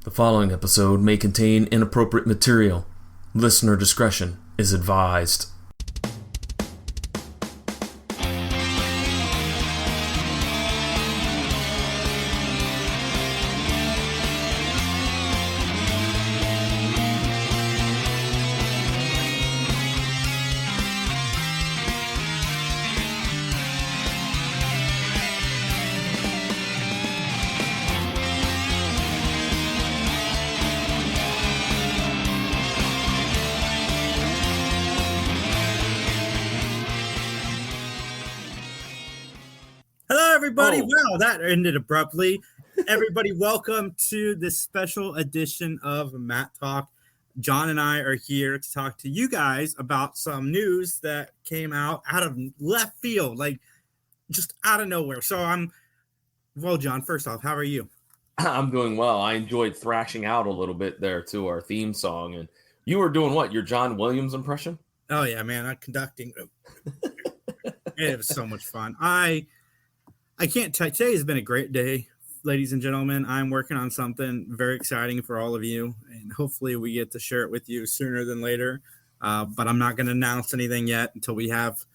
The following episode may contain inappropriate material. Listener discretion is advised. Everybody, wow, that ended abruptly. Everybody, welcome to this special edition of Mattalk. John and I are here to talk to you guys about some news that came out of left field, like just out of nowhere. Well, John, first off, how are you? I'm doing well. I enjoyed thrashing out a little bit there to our theme song. And you were doing what? Your John Williams impression? Oh, yeah, man. I'm conducting. It was so much fun. I can't tell. Today has been a great day, ladies and gentlemen. I'm working on something very exciting for all of you, and hopefully we get to share it with you sooner than later. But I'm not going to announce anything yet until we have,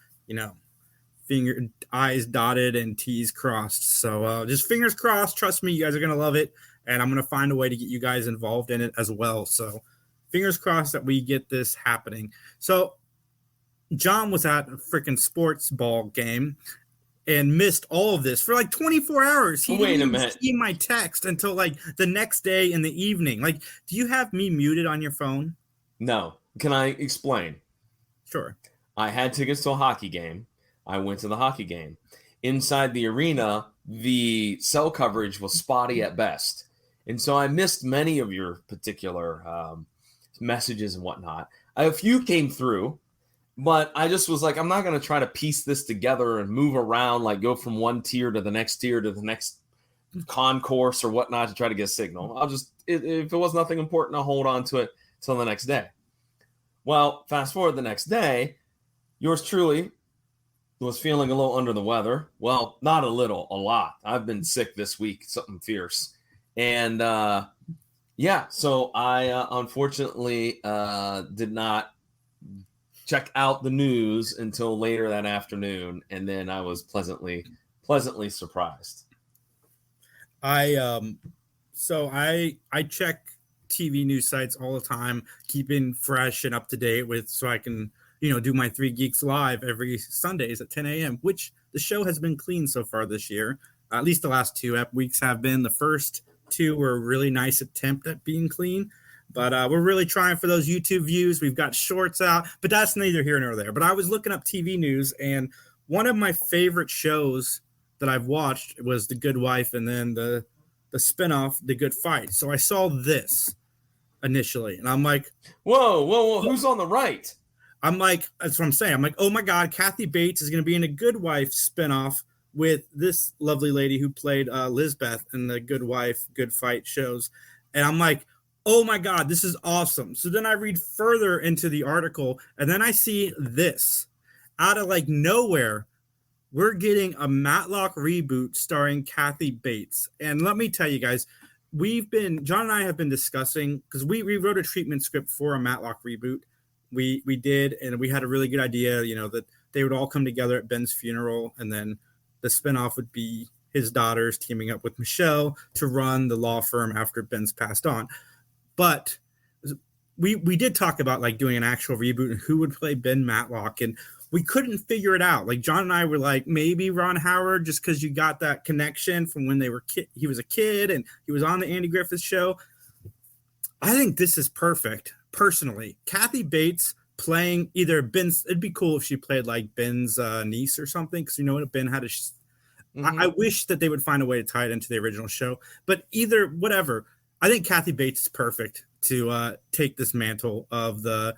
I's dotted and T's crossed. So just fingers crossed. Trust me, you guys are going to love it, and I'm going to find a way to get you guys involved in it as well. So fingers crossed that we get this happening. So John was at a freaking sports ball game and missed all of this for like 24 hours. He didn't even see my text until like the next day in the evening. Like, do you have me muted on your phone? No. Can I explain? Sure. I had tickets to a hockey game. I went to the hockey game. Inside the arena, the cell coverage was spotty at best. And so I missed many of your particular messages and whatnot. A few came through. But I just was like, I'm not going to try to piece this together and move around, like go from one tier to the next concourse or whatnot to try to get a signal. I'll just, if it was nothing important, I'll hold on to it till the next day. Well, fast forward the next day, yours truly was feeling a little under the weather. Well, not a little, a lot. I've been sick this week, something fierce. And so I unfortunately did not check out the news until later that afternoon, and then I was pleasantly surprised. I check TV news sites all the time, keeping fresh and up to date so I can, do my Three Geeks Live every Sundays at 10 a.m., which the show has been clean so far this year. At least the last 2 weeks have been. The first 2 were a really nice attempt at being clean. But we're really trying for those YouTube views. We've got shorts out, but that's neither here nor there. But I was looking up TV news, and one of my favorite shows that I've watched was The Good Wife, and then the spinoff, The Good Fight. So I saw this initially, and I'm like, whoa, who's on the right? I'm like, that's what I'm saying. I'm like, oh my God, Kathy Bates is going to be in a Good Wife spinoff with this lovely lady who played Lisbeth in the Good Wife, Good Fight shows. And I'm like, oh my God, this is awesome. So then I read further into the article, and then I see this. Out of like nowhere, we're getting a Matlock Reboot starring Kathy Bates. And let me tell you guys, John and I have been discussing, because we wrote a treatment script for a Matlock Reboot. We did, and we had a really good idea, that they would all come together at Ben's funeral, and then the spinoff would be his daughters teaming up with Michelle to run the law firm after Ben's passed on. But we did talk about like doing an actual reboot and who would play Ben Matlock, and we couldn't figure it out. Like John and I were like, maybe Ron Howard, just because you got that connection from when he was a kid and he was on the Andy Griffith show. I think this is perfect. Personally, Kathy Bates playing either Ben's. It'd be cool if she played like Ben's niece or something, because Ben had I wish that they would find a way to tie it into the original show, but either whatever. I think Kathy Bates is perfect to take this mantle of the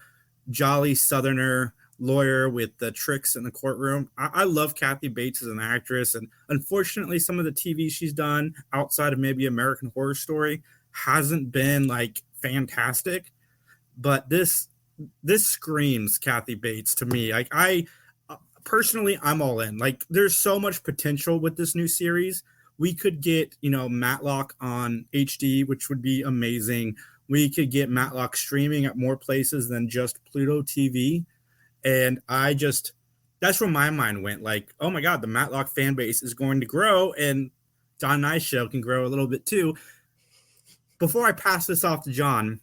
jolly Southerner lawyer with the tricks in the courtroom. I love Kathy Bates as an actress, and unfortunately, some of the TV she's done outside of maybe American Horror Story hasn't been like fantastic. But this screams Kathy Bates to me. Like I personally, I'm all in. Like there's so much potential with this new series. we could get, Matlock on HD, which would be amazing. We could get Matlock streaming at more places than just Pluto TV. And that's where my mind went. Like, oh my God, the Matlock fan base is going to grow, and John and I's show can grow a little bit too. Before I pass this off to John,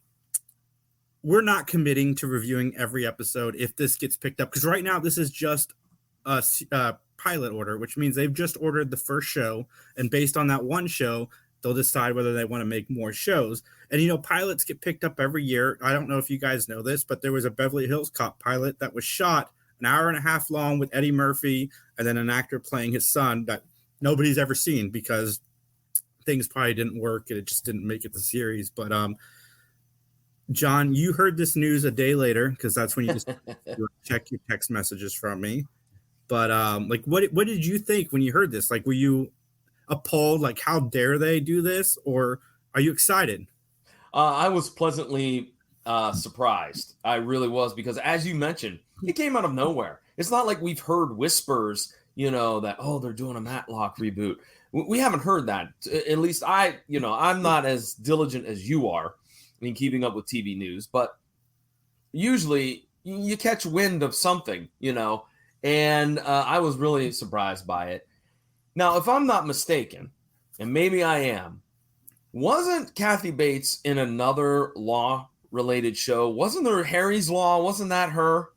we're not committing to reviewing every episode if this gets picked up, because right now this is just a pilot order, which means they've just ordered the first show, and based on that one show, they'll decide whether they want to make more shows. And pilots get picked up every year. I don't know if you guys know this, but there was a Beverly Hills Cop pilot that was shot an hour and a half long with Eddie Murphy and then an actor playing his son that nobody's ever seen because things probably didn't work and it just didn't make it the series. But John, you heard this news a day later, because that's when you just check your text messages from me. But what did you think when you heard this? Like, were you appalled? Like, how dare they do this? Or are you excited? I was pleasantly surprised. I really was, because as you mentioned, it came out of nowhere. It's not like we've heard whispers, that, they're doing a Matlock reboot. We haven't heard that. At least I'm not as diligent as you are in keeping up with TV news, but usually you catch wind of something, and I was really surprised by it. Now, if I'm not mistaken, and maybe I am, wasn't Kathy Bates in another law-related show? Wasn't there Harry's Law? Wasn't that her?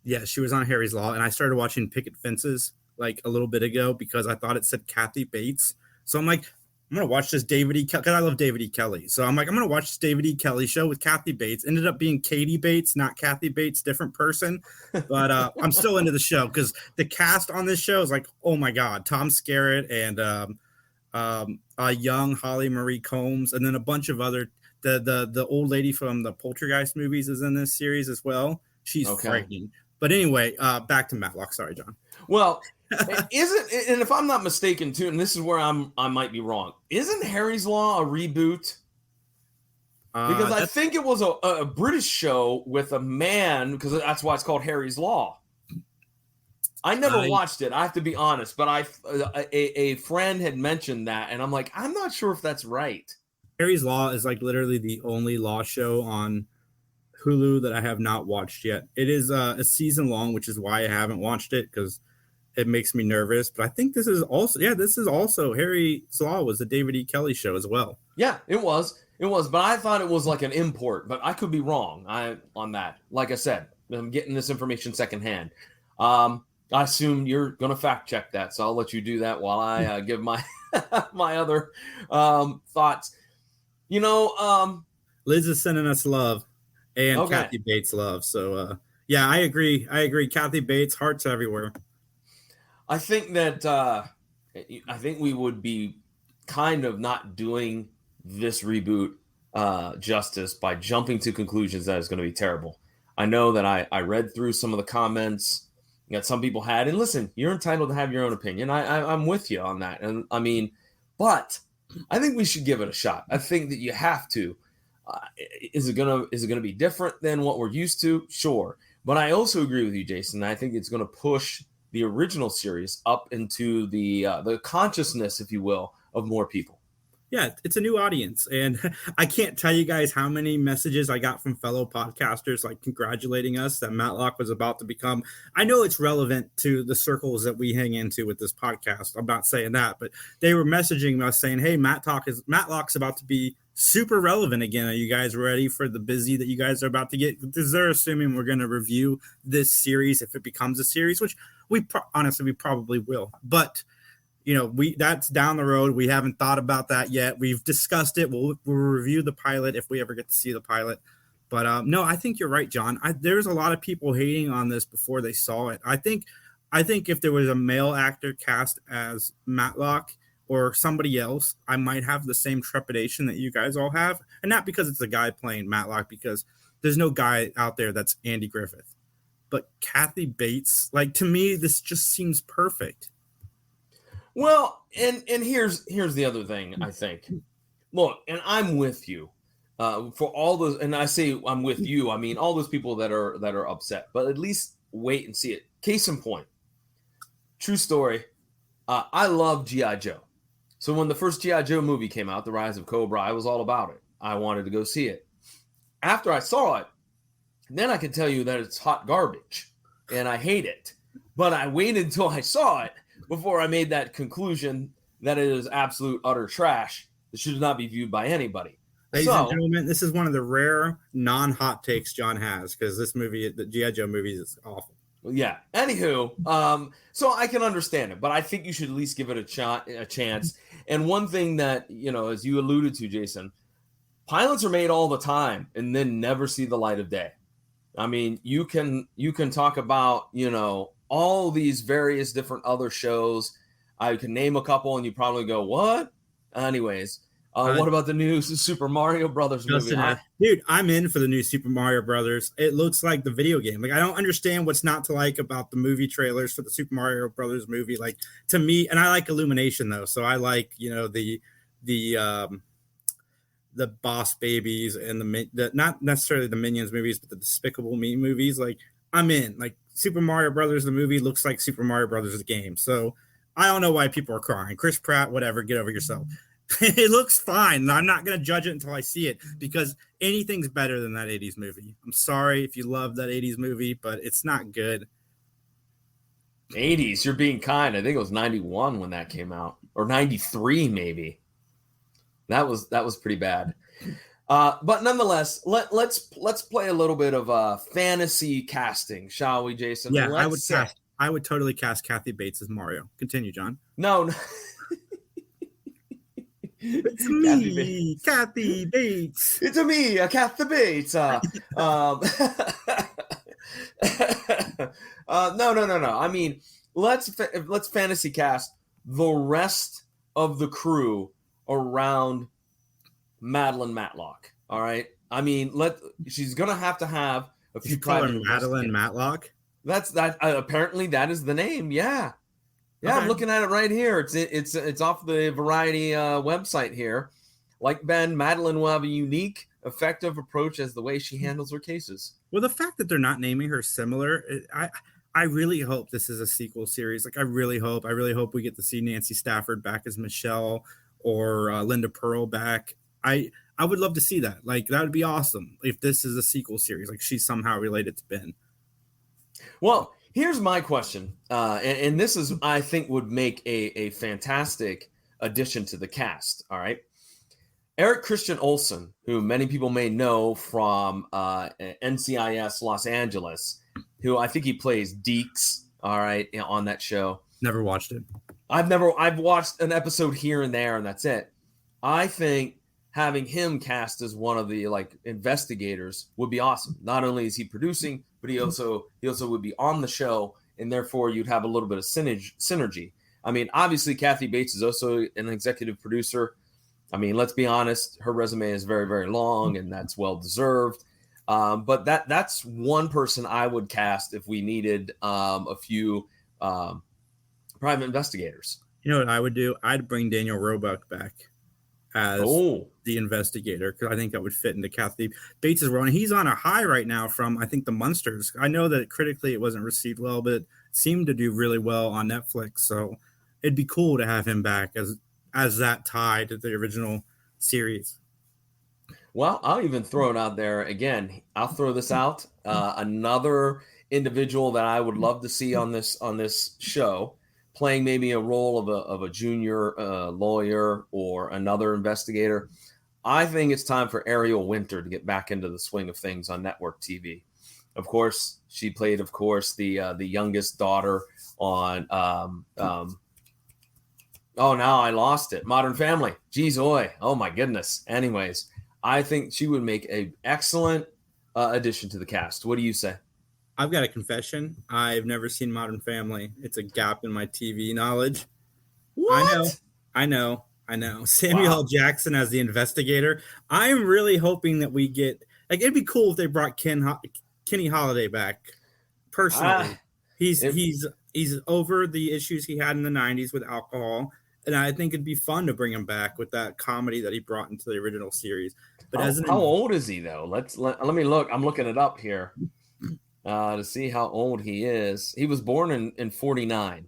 Yeah, she was on Harry's Law, and I started watching Picket Fences like a little bit ago because I thought it said Kathy Bates. So I'm like, I'm going to watch this David E. Kelly, because I love David E. Kelly. So I'm like, I'm going to watch this David E. Kelly show with Kathy Bates. Ended up being Katie Bates, not Kathy Bates, different person. But I'm still into the show because the cast on this show is like, oh my God, Tom Skerritt and a young Holly Marie Combs, and then a bunch of other, the old lady from the Poltergeist movies is in this series as well. She's frightening. But anyway, back to Matlock. Sorry, John. Well, and if I'm not mistaken too, and this is where I might be wrong, isn't Harry's Law a reboot? Because I think it was a British show with a man, because that's why it's called Harry's Law. I never watched it, I have to be honest, but a friend had mentioned that, and I'm like, I'm not sure if that's right. Harry's Law is like literally the only law show on Hulu that I have not watched yet. It is a season long, which is why I haven't watched it, because it makes me nervous. But I think this is also Harry's Law was a David E. Kelly show as well. Yeah, it was, but I thought it was like an import, but I could be wrong on that. Like I said, I'm getting this information secondhand. I assume you're going to fact check that, so I'll let you do that while I give my my other thoughts. Liz is sending us love and Kathy Bates love. So, yeah, I agree. Kathy Bates, hearts everywhere. I think that I think we would be kind of not doing this reboot justice by jumping to conclusions that it's going to be terrible. I know that I read through some of the comments that some people had, and listen, you're entitled to have your own opinion. I'm with you on that, and I mean, but I think we should give it a shot. I think that you have to. Is it gonna be different than what we're used to? Sure, but I also agree with you, Jason. I think it's going to push the original series up into the consciousness, if you will, of more people. Yeah, it's a new audience, and I can't tell you guys how many messages I got from fellow podcasters like congratulating us that Matlock was about to become. I know it's relevant to the circles that we hang into with this podcast. I'm not saying that, but they were messaging us saying, "Hey, Matlock's about to be super relevant again. Are you guys ready for the busy that you guys are about to get?" Because they're assuming we're going to review this series if it becomes a series, which honestly we probably will, but. That's down the road. We haven't thought about that yet. We've discussed it. We'll review the pilot if we ever get to see the pilot. But no, I think you're right, John. There's a lot of people hating on this before they saw it. I think if there was a male actor cast as Matlock or somebody else, I might have the same trepidation that you guys all have. And not because it's a guy playing Matlock, because there's no guy out there that's Andy Griffith. But Kathy Bates, to me, this just seems perfect. Well, and here's the other thing, I think. Look, and I'm with you for all those, and I say I'm with you. I mean all those people that are upset, but at least wait and see it. Case in point, true story. I love G.I. Joe, So when the first G.I. Joe movie came out, The Rise of Cobra, I was all about it. I wanted to go see it. After I saw it, then I can tell you that it's hot garbage and I hate it. But I waited until I saw it before I made that conclusion that it is absolute utter trash. It should not be viewed by anybody. Ladies and gentlemen, this is one of the rare non-hot takes John has, because this movie, the G.I. Joe movie, is awful. Yeah. Anywho, so I can understand it, but I think you should at least give it a chance. And one thing that, as you alluded to, Jason, pilots are made all the time and then never see the light of day. I mean, you can talk about, all these various different other shows. I can name a couple and you probably go, what? Anyways, what about the new Super Mario Brothers movie? Dude, I'm in for the new Super Mario Brothers. It looks like the video game. Like, I don't understand what's not to like about the movie trailers for the Super Mario Brothers movie. Like, to me, and I like Illumination though, so I like the Boss Babies and the not necessarily the Minions movies, but the Despicable Me movies. Like, I'm in. Like, Super Mario Brothers the movie looks like Super Mario Brothers the game. So I don't know why people are crying. Chris Pratt, whatever, get over yourself. It looks fine. I'm not going to judge it until I see it, because anything's better than that 80s movie. I'm sorry if you love that 80s movie, but it's not good. 80s, you're being kind. I think it was 91 when that came out, or 93 maybe. That was pretty bad. But nonetheless, let's play a little bit of fantasy casting, shall we, Jason? Yeah, I would totally cast Kathy Bates as Mario. Continue, John. No. It's me, Kathy Bates. It's me, Kathy Bates. No. I mean, let's fantasy cast the rest of the crew around Madeline Matlock. All right. I mean, she's gonna have to have a few. You call her Madeline Matlock? That's that. Apparently, that is the name. Yeah. Yeah, okay. I'm looking at it right here. It's off the Variety website here. Like Ben, Madeline will have a unique, effective approach as the way she handles her cases. Well, the fact that they're not naming her similar, I really hope this is a sequel series. Like, I really hope we get to see Nancy Stafford back as Michelle, or Linda Pearl back. I would love to see that. Like, that would be awesome if this is a sequel series. Like, she's somehow related to Ben. Well, here's my question, and this is, I think, would make a fantastic addition to the cast. All right, Eric Christian Olsen, who many people may know from NCIS Los Angeles, who I think he plays Deeks. All right, on that show. Never watched it. I've watched an episode here and there, and that's it. I think having him cast as one of the investigators would be awesome. Not only is he producing, but he also would be on the show, and therefore you'd have a little bit of synergy. I mean, obviously Kathy Bates is also an executive producer. I mean, let's be honest, her resume is very, very long, and that's well deserved. But that's one person I would cast if we needed a few private investigators. You know what I would do? I'd bring Daniel Roebuck back as the investigator, because I think that would fit into Kathy Bates' role. And he's on a high right now from, I think, The Munsters. I know that critically it wasn't received well, but it seemed to do really well on Netflix. So it'd be cool to have him back as that tie to the original series. Well, I'll even throw it out there again. I'll throw this out. Another individual that I would love to see on this show, playing maybe a role of a junior lawyer or another investigator. I think it's time for Ariel Winter to get back into the swing of things on network TV. Of course, she played, the youngest daughter on. Now I lost it. Modern Family. Jeez, oi. Oh my goodness. Anyways, I think she would make an excellent addition to the cast. What do you say? I've got a confession. I've never seen Modern Family. It's a gap in my TV knowledge. What? I know. Samuel L. Jackson as the investigator. I'm really hoping that we get, it'd be cool if they brought Kenny Holiday back. Personally, he's over the issues he had in the 90s with alcohol, and I think it'd be fun to bring him back with that comedy that he brought into the original series. But how old is he though? Let me look. I'm looking it up here. To see how old he is. He was born in 49.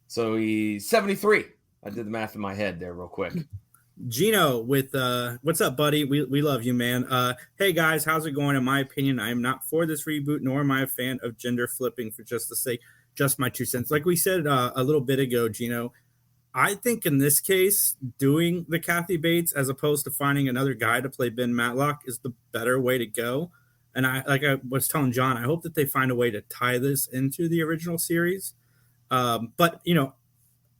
So he's 73. I did the math in my head there real quick. Gino with what's up, buddy? We love you, man. Hey guys, how's it going? In my opinion, I am not for this reboot, nor am I a fan of gender flipping for just the sake. Just my 2 cents. Like we said a little bit ago, Gino, I think in this case, doing the Kathy Bates as opposed to finding another guy to play Ben Matlock is the better way to go. And I was telling John, I hope that they find a way to tie this into the original series. But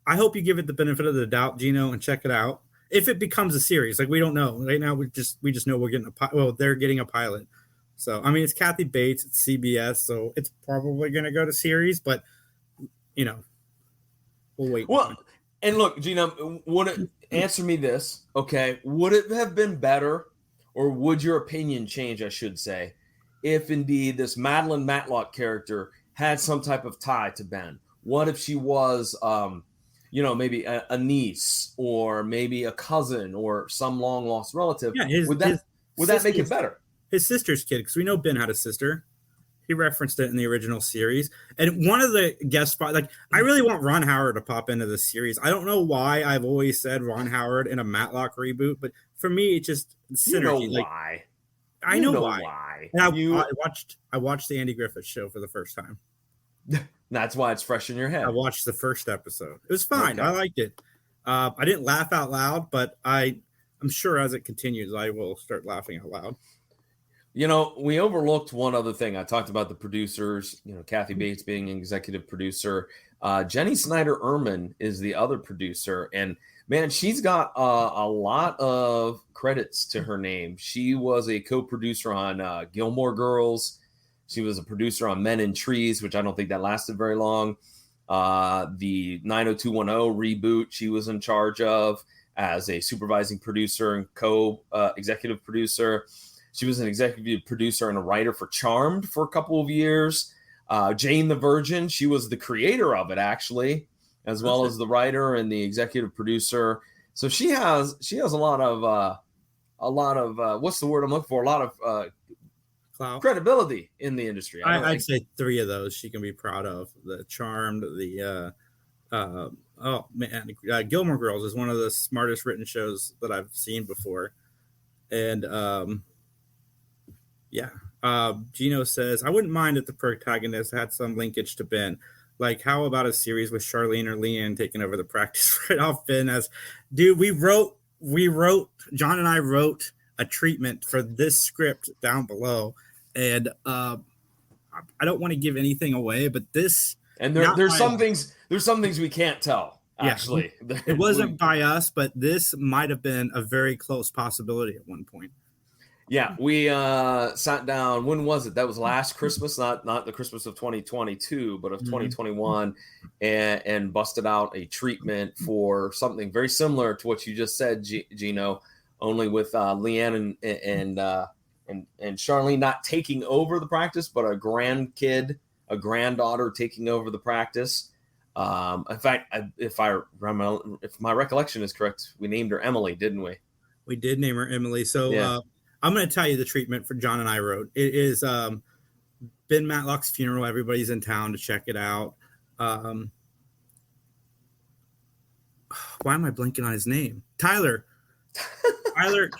I hope you give it the benefit of the doubt, Gino, and check it out. If it becomes a series, like we don't know right now, we just know we're getting they're getting a pilot. So I mean, it's Kathy Bates, it's CBS, so it's probably going to go to series. But we'll wait. Well, and look, Gina, answer me this, okay? Would it have been better, or would your opinion change? I should say, if indeed this Madeline Matlock character had some type of tie to Ben. What if she was, maybe a niece, or maybe a cousin, or some long lost relative? Yeah, would that make it better? His sister's kid, because we know Ben had a sister. He referenced it in the original series. And one of the guest spots, like, I really want Ron Howard to pop into the series. I don't know why I've always said Ron Howard in a Matlock reboot, but for me, it's just synergy. You know why. I know why. And I watched the Andy Griffith Show for the first time. That's why it's fresh in your head. I watched the first episode. It was fine. Okay. I liked it. I didn't laugh out loud, but I'm sure as it continues, I will start laughing out loud. We overlooked one other thing. I talked about the producers, Kathy Bates being an executive producer. Jenny Snyder-Urman is the other producer. And, man, she's got a lot of credits to her name. She was a co-producer on Gilmore Girls. She was a producer on Men in Trees, which I don't think that lasted very long. The 90210 reboot she was in charge of as a supervising producer and co-executive producer. She was an executive producer and a writer for Charmed for a couple of years. Jane the Virgin, she was the creator of it, actually, as well as the writer and the executive producer. So she has a lot of what's the word I'm looking for? A lot of credibility in the industry. I'd say 3 of those she can be proud of. The Charmed, Gilmore Girls is one of the smartest written shows that I've seen before. And Gino says, I wouldn't mind if the protagonist had some linkage to Ben. Like, how about a series with Charlene or Leanne taking over the practice right off Ben? We wrote, John and I wrote a treatment for this script down below. And I don't want to give anything away, but this. And there's some things we can't tell, actually. Yeah, it wasn't by us, but this might have been a very close possibility at one point. Yeah, we sat down. When was it? That was last Christmas, not the Christmas of 2022, but of 2021, and busted out a treatment for something very similar to what you just said, Gino, only with Leanne and Charlene not taking over the practice, but a granddaughter taking over the practice. In fact, if my recollection is correct, we named her Emily, didn't we? We did name her Emily. So. Yeah. I'm going to tell you the treatment for John and I wrote. It is Ben Matlock's funeral. Everybody's in town to check it out. Why am I blanking on his name? Tyler.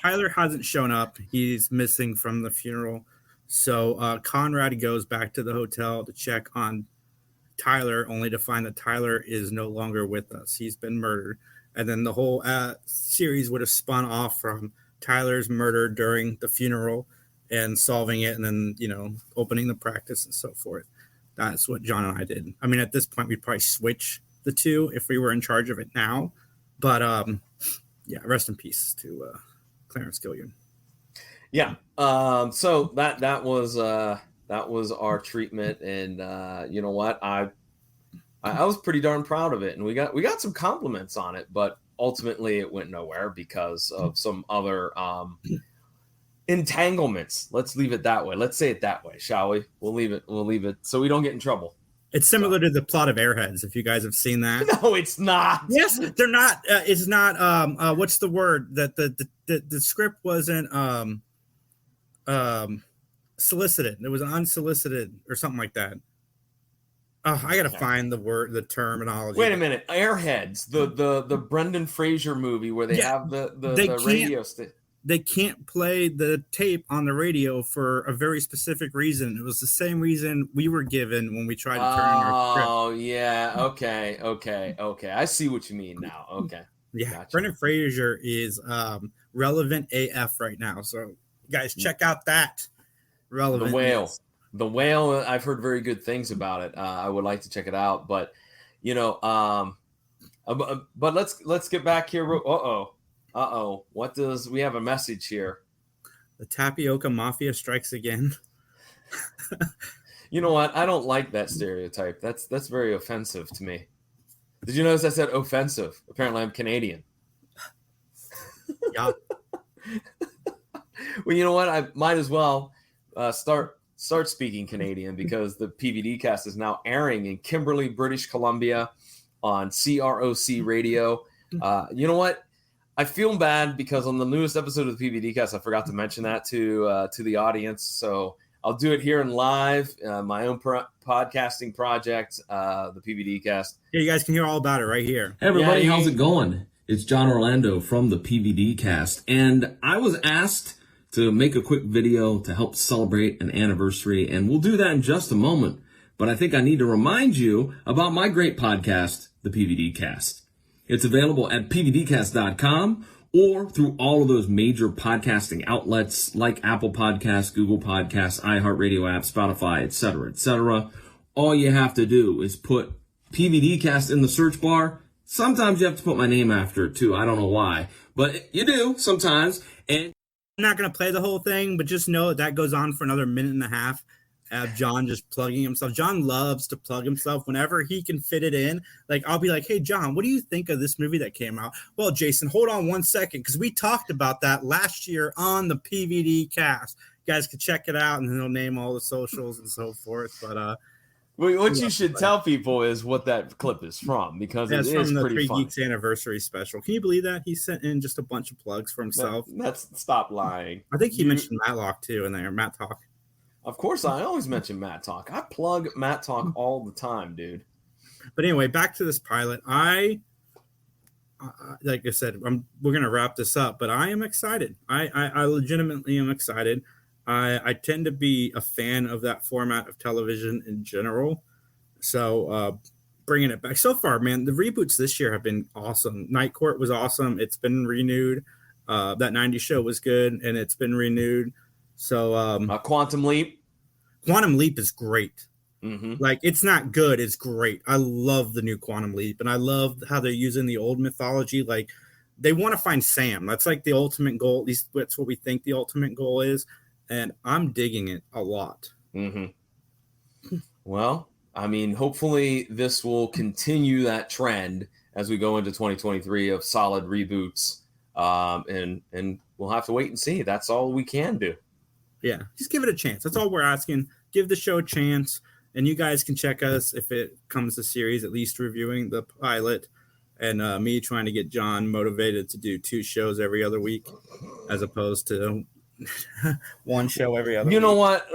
Tyler hasn't shown up. He's missing from the funeral. So Conrad goes back to the hotel to check on Tyler, only to find that Tyler is no longer with us. He's been murdered. And then the whole series would have spun off from Tyler's murder during the funeral and solving it, and then opening the practice and so forth. That's what John and I did. I mean, at this point we'd probably switch the two if we were in charge of it now, but rest in peace to Clarence Gilliard. So that was our treatment, and you know what, I was pretty darn proud of it, and we got some compliments on it, but ultimately it went nowhere because of some other entanglements. Let's leave it that way. Let's say it that way, shall we? We'll leave it so we don't get in trouble. It's similar to the plot of Airheads, if you guys have seen that. No, it's not. Yes, they're not. It's not. What's the word? That the script wasn't solicited. It was unsolicited or something like that. Oh, I gotta find the terminology. Wait a minute, Airheads, the Brendan Fraser movie where they have the radio They can't play the tape on the radio for a very specific reason. It was the same reason we were given when we tried to turn in our script. Oh, yeah. Okay. I see what you mean now. Okay. Yeah, Gotcha. Brendan Fraser is relevant AF right now. So, guys, check out that relevant. The Whale. I've heard very good things about it. I would like to check it out, but but let's get back here. We have a message here. The Tapioca Mafia strikes again. You know what? I don't like that stereotype. That's very offensive to me. Did you notice I said offensive? Apparently, I'm Canadian. Yeah. Well, you know what? I might as well start speaking Canadian, because the PVD cast is now airing in Kimberley, British Columbia, on CROC Radio. You know what? I feel bad because on the newest episode of the PVD cast, I forgot to mention that to the audience. So I'll do it here in live, my own podcasting project, the PVD cast. Yeah, you guys can hear all about it right here. Hey everybody, how's it going? It's John Orlando from the PVD cast, and I was asked to make a quick video to help celebrate an anniversary, and we'll do that in just a moment. But I think I need to remind you about my great podcast, the PVD cast. It's available at pvdcast.com or through all of those major podcasting outlets like Apple Podcasts, Google Podcasts, iHeartRadio app, Spotify, etc., etc. All you have to do is put PVDcast in the search bar. Sometimes you have to put my name after it too. I don't know why, but you do sometimes. And I'm not going to play the whole thing, but just know that goes on for another minute and a half. John just plugging himself. John loves to plug himself whenever he can fit it in. Like, I'll be like, hey, John, what do you think of this movie that came out? Well, Jason, hold on 1 second, because we talked about that last year on the PVD cast. You guys can check it out, and then he'll name all the socials and so forth. But what you should tell people is what that clip is from, because it is from the pretty Three funny. Geeks anniversary special. Can you believe that? He sent in just a bunch of plugs for himself. Stop lying. I think he mentioned Matlock, too, in there, Mattalk. Of course, I always mention Mattalk. I plug Mattalk all the time, dude. But anyway, back to this pilot. Like I said, we're going to wrap this up, but I am excited. I legitimately am excited. I tend to be a fan of that format of television in general. So bringing it back. So far, man, the reboots this year have been awesome. Night Court was awesome. It's been renewed. That 90s show was good, and it's been renewed. So Quantum Leap. Quantum Leap is great. Mm-hmm. Like, it's not good, it's great. I love the new Quantum Leap, and I love how they're using the old mythology. Like, they want to find Sam. That's like the ultimate goal. At least that's what we think the ultimate goal is, and I'm digging it a lot. Mm-hmm. Well, I mean, hopefully this will continue that trend as we go into 2023 of solid reboots, and we'll have to wait and see. That's all we can do. Yeah, just give it a chance. That's all we're asking. Give the show a chance, and you guys can check us if it comes to series, at least reviewing the pilot, and me trying to get John motivated to do 2 shows every other week as opposed to one show every other week. You know what?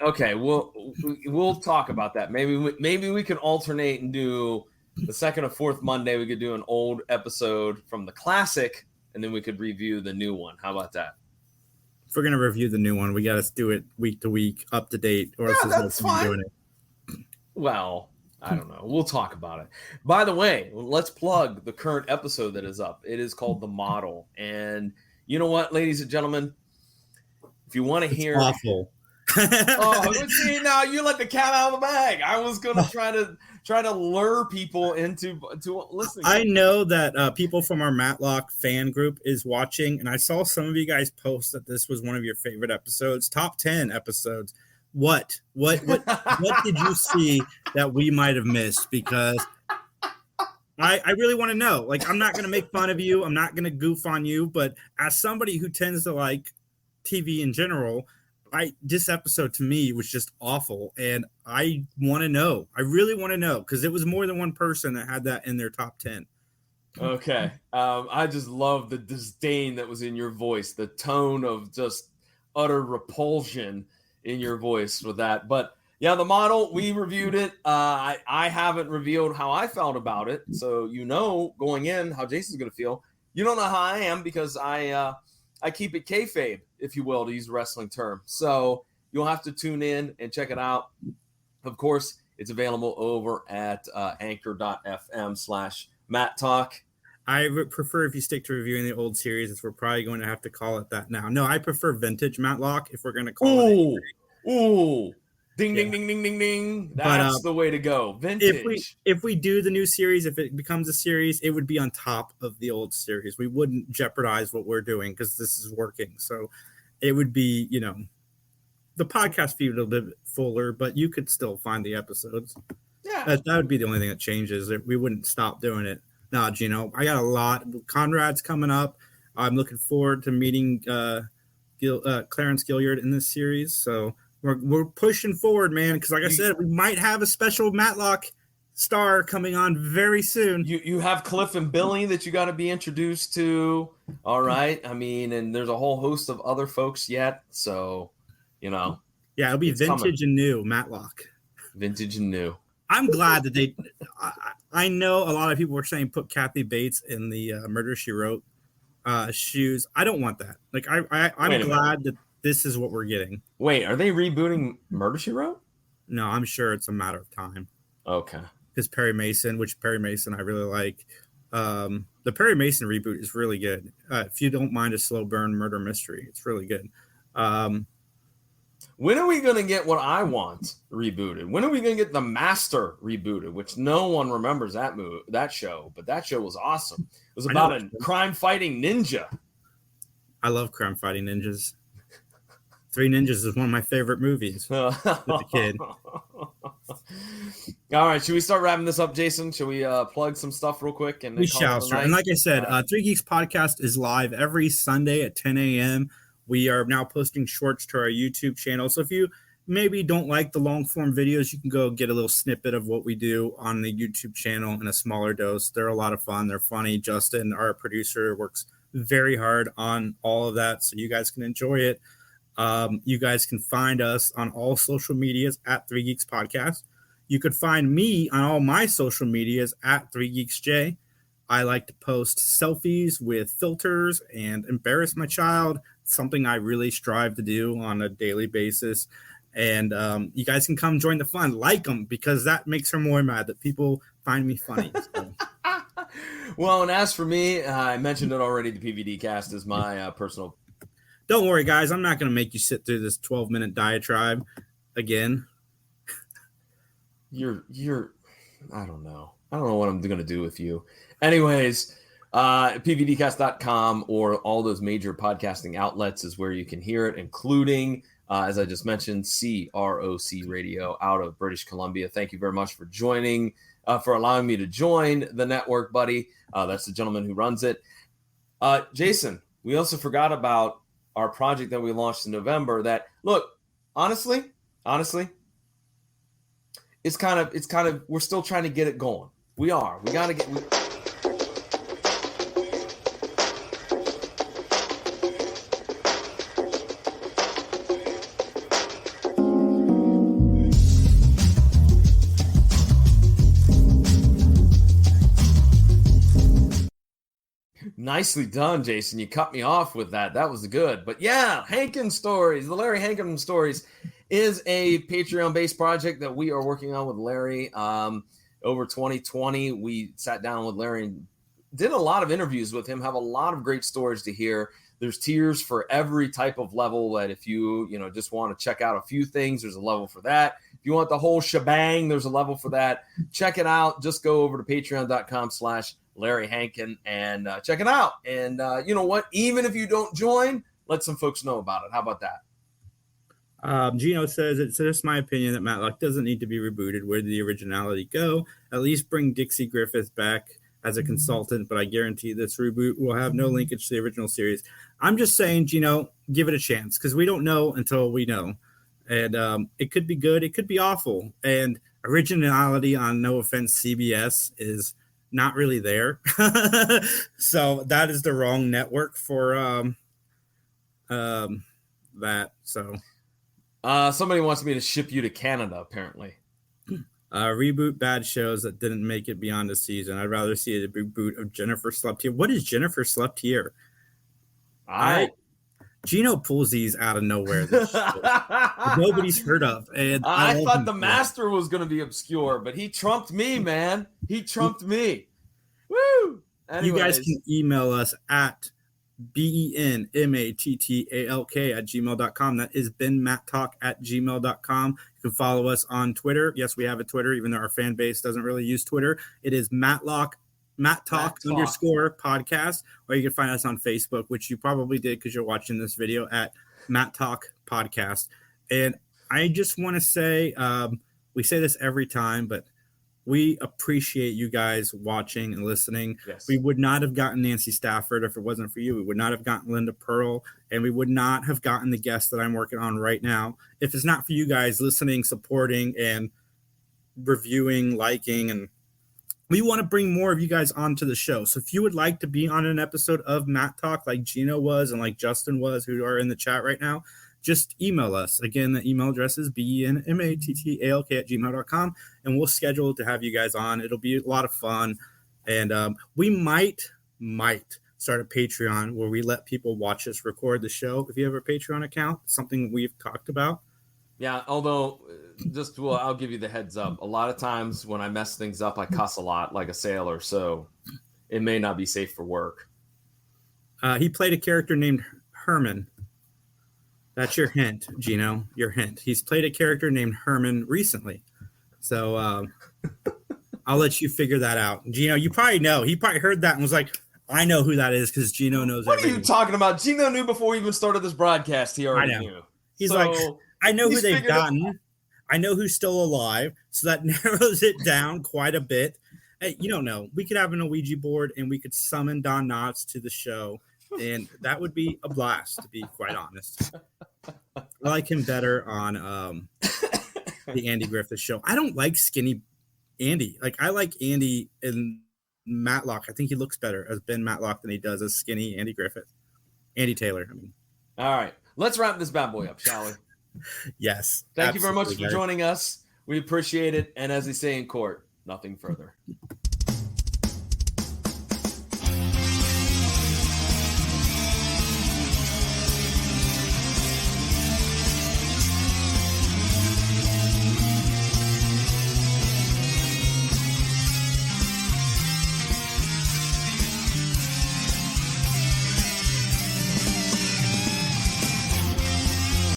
Okay, we'll talk about that. Maybe we can alternate and do the second or fourth Monday. We could do an old episode from the classic, and then we could review the new one. How about that? If we're going to review the new one, we got to do it week to week, up to date, or else there's no point doing it. Well, I don't know. We'll talk about it. By the way, let's plug the current episode that is up. It is called The Model. And you know what, ladies and gentlemen? If you want to hear... awful. See, now you let the cat out of the bag. I was going to try to lure people into listening. I know that people from our Matlock fan group is watching, and I saw some of you guys post that this was one of your favorite episodes, top 10 episodes. What did you see that we might have missed? Because I really want to know. Like, I'm not going to make fun of you. I'm not going to goof on you. But as somebody who tends to like TV in general, this episode to me was just awful, and I want to know. I really want to know, because it was more than one person that had that in their top 10. Okay. I just love the disdain that was in your voice, the tone of just utter repulsion in your voice with that. But Yeah, the model, we reviewed it. I haven't revealed how I felt about it, so going in how Jason's going to feel. You don't know how I am because I keep it kayfabe, if you will, to use a wrestling term. So you'll have to tune in and check it out. Of course, it's available over at anchor.fm/Mattalk. I would prefer if you stick to reviewing the old series, as we're probably going to have to call it that now. No, I prefer vintage Matlock if we're going to call it. Ooh. Ding, ding, ding, ding, ding, ding. That's the way to go. Vintage. If we do the new series, if it becomes a series, it would be on top of the old series. We wouldn't jeopardize what we're doing because this is working. So it would be, the podcast feed a little bit fuller, but you could still find the episodes. Yeah. That would be the only thing that changes. We wouldn't stop doing it. No, Gino, I got a lot. Conrad's coming up. I'm looking forward to meeting Clarence Gilliard in this series. So we're pushing forward, man. Because like I said, we might have a special Matlock star coming on very soon. You have Cliff and Billy that you got to be introduced to. All right. I mean, and there's a whole host of other folks yet. So, Yeah, it'll be vintage and new Matlock. Vintage and new. I'm glad that they. I know a lot of people were saying put Kathy Bates in the Murder, She Wrote shoes. I don't want that. Like I'm glad that this is what we're getting. Wait, are they rebooting Murder, She Wrote? No, I'm sure it's a matter of time. Okay. Because Perry Mason I really like. The Perry Mason reboot is really good. If you don't mind a slow burn murder mystery, it's really good. When are we going to get what I want rebooted? When are we going to get The Master rebooted, which no one remembers that show, but that show was awesome. It was about a crime-fighting ninja. I love crime-fighting ninjas. Three Ninjas is one of my favorite movies as a kid. All right, should we start wrapping this up, Jason? Should we plug some stuff real quick? And we shall, sir. And like I said, Three Geeks Podcast is live every Sunday at 10 a.m., We are now posting shorts to our YouTube channel. So if you maybe don't like the long form videos, you can go get a little snippet of what we do on the YouTube channel in a smaller dose. They're a lot of fun. They're funny. Justin, our producer, works very hard on all of that, so you guys can enjoy it. You guys can find us on all social medias at Three Geeks Podcast. You could find me on all my social medias at 3GeeksJ. I like to post selfies with filters and embarrass my child, something I really strive to do on a daily basis. And you guys can come join the fun, like them, because that makes her more mad that people find me funny. So. Well, and as for me, I mentioned it already, the PVD cast is my personal. Don't worry, guys. I'm not going to make you sit through this 12-minute diatribe again. You're I don't know what I'm going to do with you. Anyways, pvdcast.com or all those major podcasting outlets is where you can hear it, including, as I just mentioned, CROC Radio out of British Columbia. Thank you very much for joining, for allowing me to join the network, buddy. That's the gentleman who runs it. Jason, we also forgot about our project that we launched in November that, look, honestly, it's kind of, we're still trying to get it going. We got to get. Nicely done, Jason. You cut me off with that. That was good. But yeah, Hankin Stories, the Larry Hankin Stories is a Patreon-based project that we are working on with Larry. Over 2020, we sat down with Larry and did a lot of interviews with him, have a lot of great stories to hear. There's tiers for every type of level that if you just want to check out a few things, there's a level for that. If you want the whole shebang, there's a level for that. Check it out. Just go over to patreon.com/Larry Hankin and check it out. And you know what? Even if you don't join, let some folks know about it. How about that? Gino says, it's just my opinion that Matlock doesn't need to be rebooted. Where did the originality go? At least bring Dixie Griffith back as a consultant, but I guarantee this reboot will have no linkage to the original series. I'm just saying, Gino, give it a chance, because we don't know until we know. And it could be good. It could be awful. And originality on, no offense, CBS is not really there. So that is the wrong network for that. So Somebody wants me to ship you to Canada, apparently. Reboot bad shows that didn't make it beyond a season. I'd rather see a reboot of Jennifer Slept Here. What is Jennifer Slept Here? Gino pulls these out of nowhere. Nobody's heard of. And I thought The Master was going to be obscure, but he trumped me, man. He trumped me. Woo! Anyways. You guys can email us at benmattalk@gmail.com. That is benmattalk@gmail.com. You can follow us on Twitter. Yes, we have a Twitter, even though our fan base doesn't really use Twitter. It is Mattalk _podcast, or you can find us on Facebook, which you probably did because you're watching this video at Mattalk podcast. And I just want to say, we say this every time, but we appreciate you guys watching and listening. Yes. We would not have gotten Nancy Stafford if it wasn't for you. We would not have gotten Linda Pearl, and we would not have gotten the guest that I'm working on right now if it's not for you guys listening, supporting, and reviewing, liking, and we want to bring more of you guys onto the show. So if you would like to be on an episode of Mattalk like Gino was and like Justin was, who are in the chat right now, just email us. Again, the email address is benmattalk@gmail.com, and we'll schedule to have you guys on. It'll be a lot of fun. And we might start a Patreon where we let people watch us record the show. If you have a Patreon account, something we've talked about. Yeah, although I'll give you the heads up. A lot of times when I mess things up, I cuss a lot like a sailor, so it may not be safe for work. He played a character named Herman. That's your hint, Gino. Your hint. He's played a character named Herman recently. So I'll let you figure that out. Gino, you probably know. He probably heard that and was like, I know who that is because Gino knows everything. What are you talking about? Gino knew before we even started this broadcast. He already knew. He's like, I know who they've gotten. I know who's still alive. So that narrows it down quite a bit. Hey, you don't know. We could have an Ouija board and we could summon Don Knotts to the show. And that would be a blast, to be quite honest. I like him better on the Andy Griffith show. I don't like skinny Andy. Like, I like Andy in Matlock. I think he looks better as Ben Matlock than he does as skinny Andy Griffith. Andy Taylor, I mean. All right. Let's wrap this bad boy up, shall we? Yes. Thank you very much for joining us. We appreciate it. And as they say in court, nothing further.